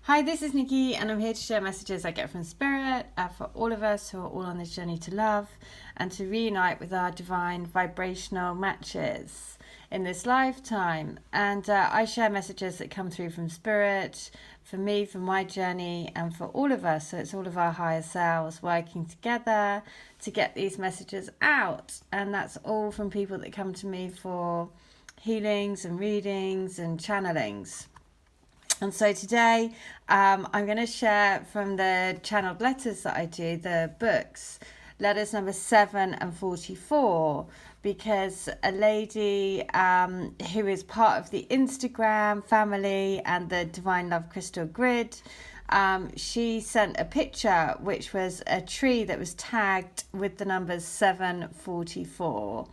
Hi, this is Nikki, and I'm here to share messages I get from Spirit for all of us who are all on this journey to love and to reunite with our divine vibrational matches in this lifetime. And I share messages that come through from Spirit, for me, for my journey, and for all of us. So it's all of our higher selves working together to get these messages out. And that's all from people that come to me for healings and readings and channelings. And so today I'm going to share from the channeled letters that I do, the books, letters number 7 and 44, because a lady who is part of the Instagram family and the Divinelovecrystalgrid, she sent a picture which was a tree that was tagged with the numbers 744.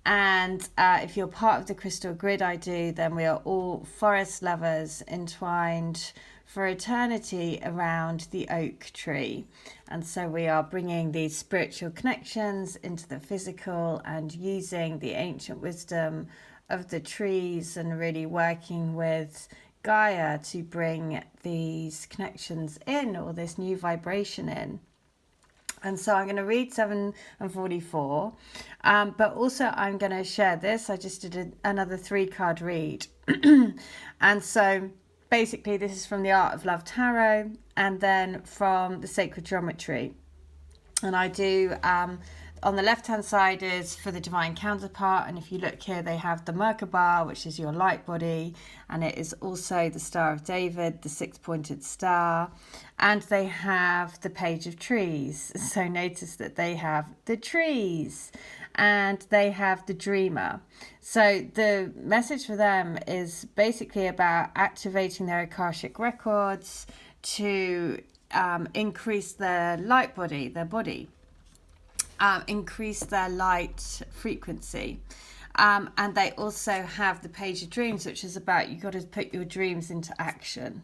And if you're part of the crystal grid I do, then we are all forest lovers entwined for eternity around the oak tree. And so we are bringing these spiritual connections into the physical and using the ancient wisdom of the trees and really working with Gaia to bring these connections in, or this new vibration in. And so I'm going to read 7 and 44, but also I'm going to share this. I just did another 3-card read. And so basically this is from the Art of Love Tarot and then from the Sacred Geometry. And I do, on the left-hand side is for the divine counterpart. And if you look here, they have the Merkaba, which is your light body. And it is also the Star of David, the 6-pointed star. And they have the Page of Trees. So notice that they have the trees and they have the Dreamer. So the message for them is basically about activating their Akashic records to increase their light body, their body. Increase their light frequency. And they also have the Page of Dreams, which is about you got to put your dreams into action.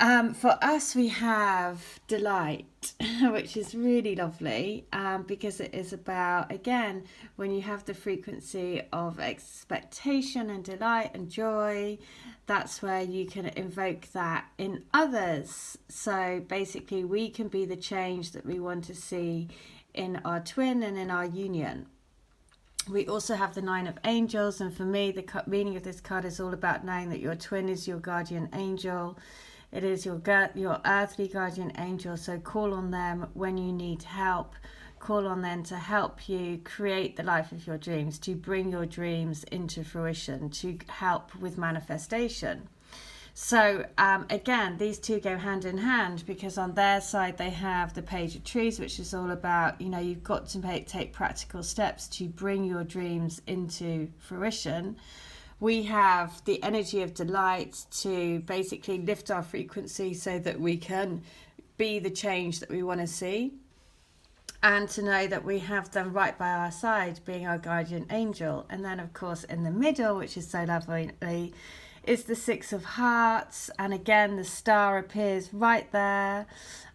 For us, we have Delight, which is really lovely because it is about, again, when you have the frequency of expectation and delight and joy, that's where you can invoke that in others. So basically, we can be the change that we want to see in our twin and in our union. We also have the 9 of Angels, and for me the meaning of this card is all about knowing that your twin is your guardian angel. It is your earthly guardian angel, so call on them when you need help. Call on them to help you create the life of your dreams, to bring your dreams into fruition, to help with manifestation. So again, these two go hand in hand, because on their side they have the Page of Trees, which is all about, you know, you've got to take practical steps to bring your dreams into fruition. We have the energy of Delight to basically lift our frequency so that we can be the change that we want to see, and to know that we have them right by our side, being our guardian angel. And then of course in the middle, which is so lovely, is the 6 of Hearts, and again the star appears right there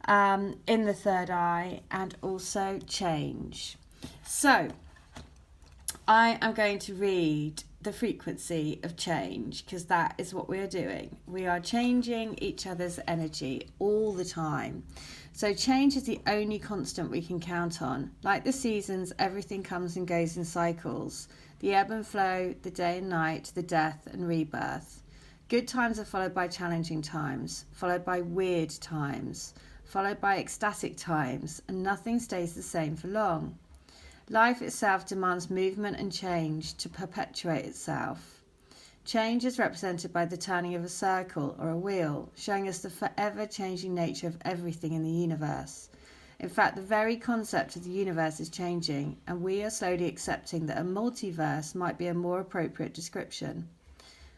in the third eye, and also change. So I am going to read the frequency of change, because that is what we are doing. We are changing each other's energy all the time. So change is the only constant we can count on. Like the seasons, everything comes and goes in cycles. The ebb and flow, the day and night, the death and rebirth. Good times are followed by challenging times, followed by weird times, followed by ecstatic times, and nothing stays the same for long. Life itself demands movement and change to perpetuate itself. Change is represented by the turning of a circle or a wheel, showing us the forever changing nature of everything in the universe. In fact, the very concept of the universe is changing, and we are slowly accepting that a multiverse might be a more appropriate description.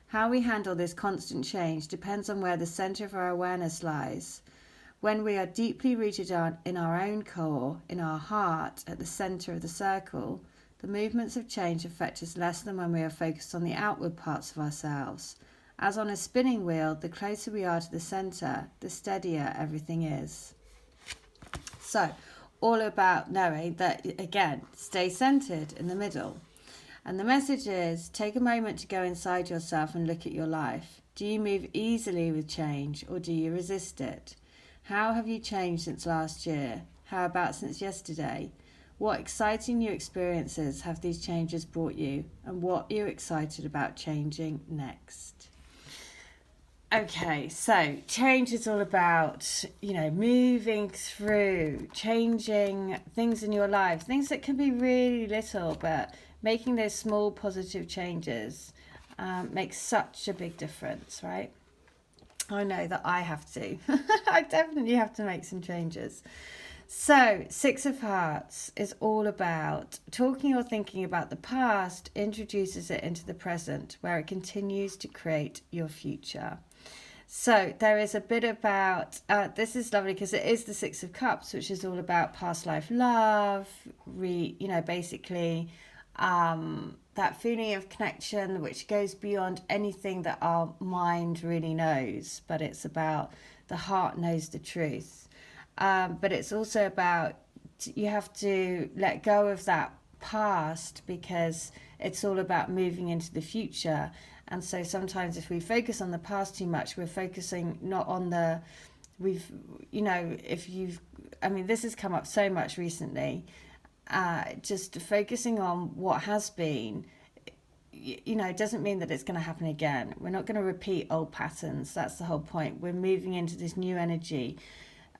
How we handle this constant change depends on where the center of our awareness lies. When we are deeply rooted in our own core, in our heart, at the center of the circle, the movements of change affect us less than when we are focused on the outward parts of ourselves. As on a spinning wheel, the closer we are to the center, the steadier everything is. So, all about knowing that, again, stay centered in the middle. And the message is, take a moment to go inside yourself and look at your life. Do you move easily with change, or do you resist it? How have you changed since last year? How about since yesterday? What exciting new experiences have these changes brought you, and what are you excited about changing next? Okay, so change is all about, moving through, changing things in your life, things that can be really little, but making those small positive changes makes such a big difference, right? I know that I have to. I definitely have to make some changes. So, Six of Hearts is all about talking or thinking about the past, introduces it into the present, where it continues to create your future. So there is a bit about, this is lovely because it is the Six of Cups, which is all about past life love, basically that feeling of connection, which goes beyond anything that our mind really knows, but it's about the heart knows the truth. But it's also about, you have to let go of that past because it's all about moving into the future. And so sometimes if we focus on the past too much, we're focusing not on this has come up so much recently, just focusing on what has been, doesn't mean that it's going to happen again. We're not going to repeat old patterns. That's the whole point. We're moving into this new energy.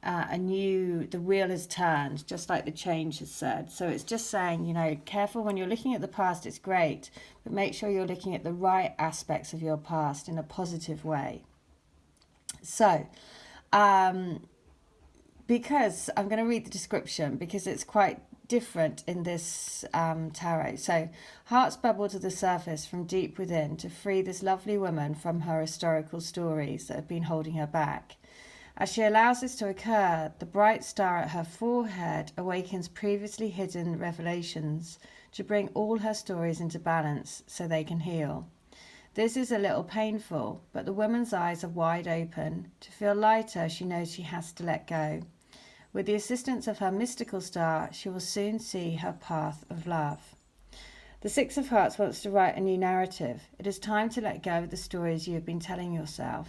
The wheel has turned, just like the change has said. So it's just saying, careful when you're looking at the past, it's great, but make sure you're looking at the right aspects of your past in a positive way. So, because I'm going to read the description because it's quite different in this tarot. So, hearts bubble to the surface from deep within to free this lovely woman from her historical stories that have been holding her back. As she allows this to occur, the bright star at her forehead awakens previously hidden revelations to bring all her stories into balance so they can heal. This is a little painful, but the woman's eyes are wide open. To feel lighter, she knows she has to let go. With the assistance of her mystical star, she will soon see her path of love. The Six of Hearts wants to write a new narrative. It is time to let go of the stories you have been telling yourself.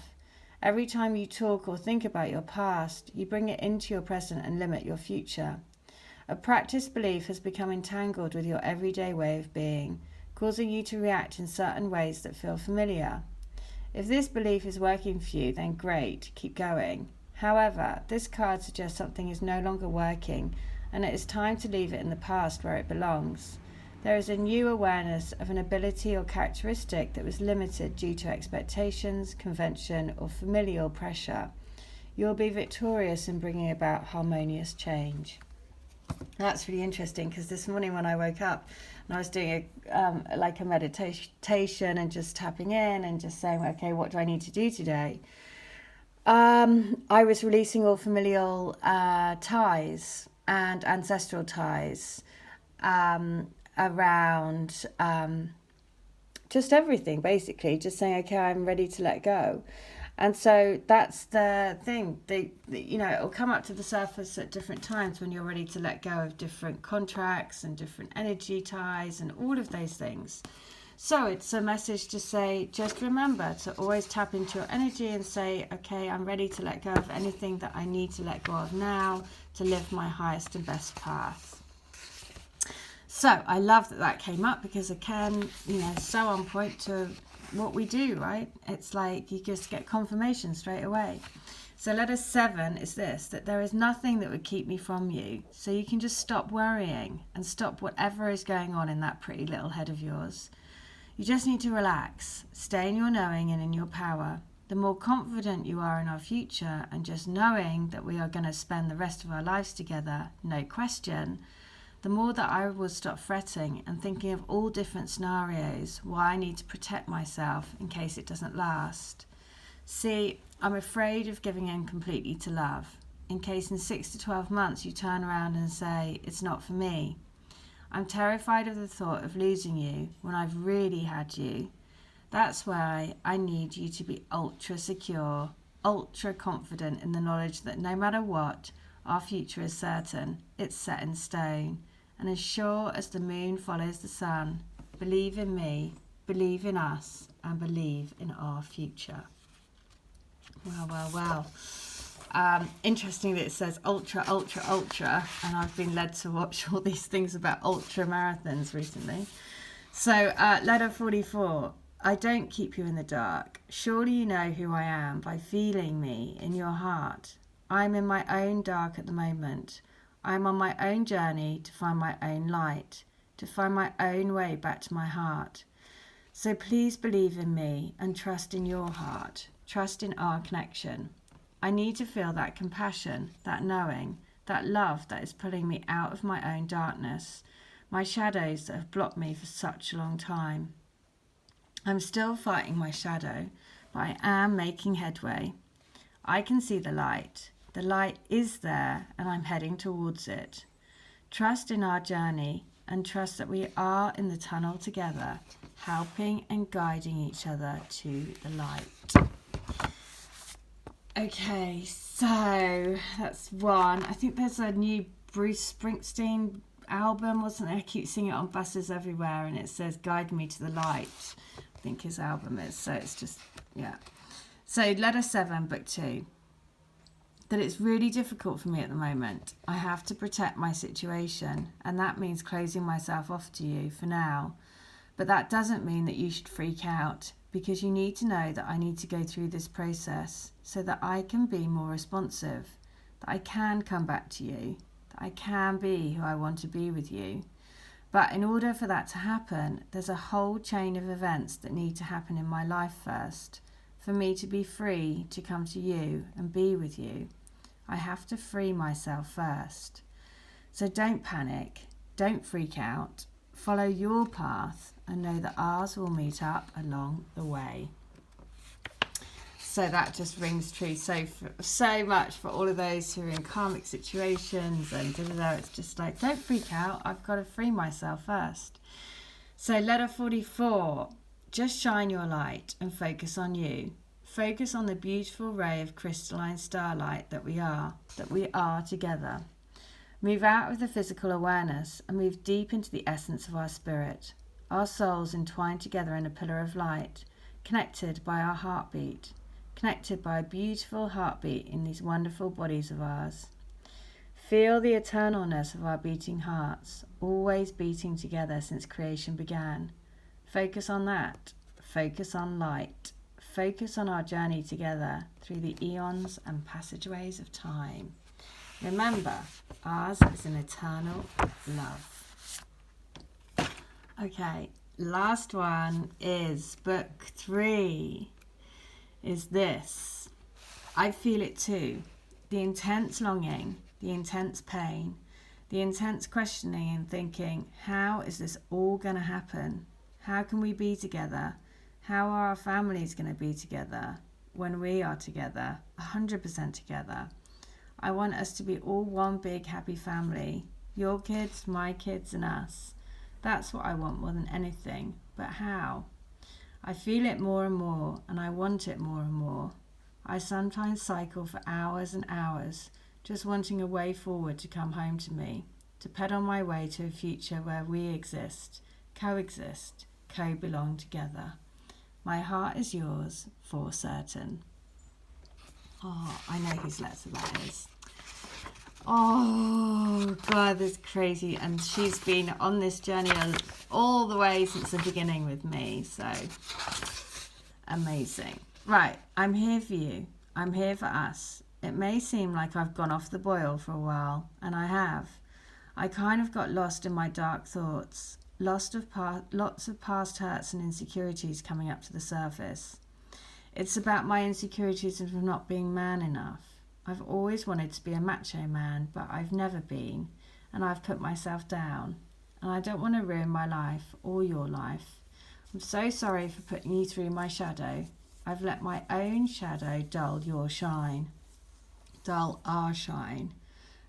Every time you talk or think about your past, you bring it into your present and limit your future. A practiced belief has become entangled with your everyday way of being, causing you to react in certain ways that feel familiar. If this belief is working for you, then great, keep going. However, this card suggests something is no longer working, and it is time to leave it in the past where it belongs. There is a new awareness of an ability or characteristic that was limited due to expectations, convention, or familial pressure. You will be victorious in bringing about harmonious change. That's really interesting because this morning when I woke up and I was doing a meditation and just tapping in and just saying, okay, what do I need to do today? I was releasing all familial ties and ancestral ties. Around just everything, basically, just saying, okay, I'm ready to let go. And so that's the thing. It'll come up to the surface at different times when you're ready to let go of different contracts and different energy ties and all of those things. So it's a message to say, just remember to always tap into your energy and say, okay, I'm ready to let go of anything that I need to let go of now to live my highest and best path. So I love that came up because, again, so on point to what we do, right? It's like you just get confirmation straight away. So letter 7 is this, that there is nothing that would keep me from you. So you can just stop worrying and stop whatever is going on in that pretty little head of yours. You just need to relax, stay in your knowing and in your power. The more confident you are in our future and just knowing that we are going to spend the rest of our lives together, no question, the more that I will stop fretting and thinking of all different scenarios why I need to protect myself in case it doesn't last. See, I'm afraid of giving in completely to love, in case in 6 to 12 months you turn around and say, it's not for me. I'm terrified of the thought of losing you when I've really had you. That's why I need you to be ultra secure, ultra confident in the knowledge that no matter what, our future is certain, it's set in stone. And as sure as the moon follows the sun, believe in me, believe in us, and believe in our future. Wow. Interesting that it says ultra, and I've been led to watch all these things about ultra marathons recently. So, letter 44. I don't keep you in the dark. Surely you know who I am by feeling me in your heart. I'm in my own dark at the moment. I'm on my own journey to find my own light, to find my own way back to my heart. So please believe in me and trust in your heart. Trust in our connection. I need to feel that compassion, that knowing, that love that is pulling me out of my own darkness, my shadows that have blocked me for such a long time. I'm still fighting my shadow, but I am making headway. I can see the light. The light is there, and I'm heading towards it. Trust in our journey, and trust that we are in the tunnel together, helping and guiding each other to the light. Okay, so that's one. I think there's a new Bruce Springsteen album, wasn't there? I keep seeing it on buses everywhere, and it says "Guide Me to the Light." I think his album is. So it's just, yeah. So letter 7, book 2. That it's really difficult for me at the moment. I have to protect my situation, and that means closing myself off to you for now. But that doesn't mean that you should freak out, because you need to know that I need to go through this process so that I can be more responsive, that I can come back to you, that I can be who I want to be with you. But in order for that to happen, there's a whole chain of events that need to happen in my life first, for me to be free to come to you and be with you. I have to free myself first. So don't panic, don't freak out, follow your path and know that ours will meet up along the way. So that just rings true so much for all of those who are in karmic situations and it's just like, don't freak out, I've got to free myself first. So letter 44, just shine your light and focus on you. Focus on the beautiful ray of crystalline starlight that we are together. Move out of the physical awareness and move deep into the essence of our spirit. Our souls entwined together in a pillar of light, connected by our heartbeat, connected by a beautiful heartbeat in these wonderful bodies of ours. Feel the eternalness of our beating hearts, always beating together since creation began. Focus on that. Focus on light. Focus on our journey together through the eons and passageways of time. Remember, ours is an eternal love. Okay, last one is book 3. Is this. I feel it too. The intense longing, the intense pain, the intense questioning and thinking, how is this all going to happen? How can we be together? How are our families going to be together when we are together, 100% together? I want us to be all one big happy family. Your kids, my kids and us. That's what I want more than anything. But how? I feel it more and more, and I want it more and more. I sometimes cycle for hours and hours, just wanting a way forward to come home to me, to pedal my way to a future where we exist, coexist, co-belong together. My heart is yours, for certain. Oh, I know whose letter that is. Oh, God, that's crazy. And she's been on this journey all the way since the beginning with me. So, amazing. Right, I'm here for you. I'm here for us. It may seem like I've gone off the boil for a while, and I have. I kind of got lost in my dark thoughts. Lots of past hurts and insecurities coming up to the surface. It's about my insecurities of not being man enough. I've always wanted to be a macho man, but I've never been, and I've put myself down. And I don't want to ruin my life or your life. I'm so sorry for putting you through my shadow. I've let my own shadow dull your shine, dull our shine.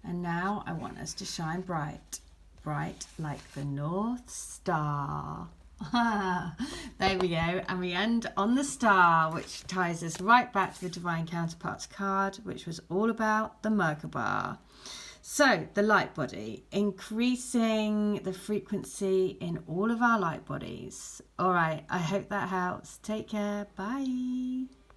And now I want us to shine bright. Bright like the North Star. There we go. And we end on the star, which ties us right back to the Divine Counterparts card, which was all about the Merkaba. So, the light body, increasing the frequency in all of our light bodies. All right, I hope that helps. Take care. Bye.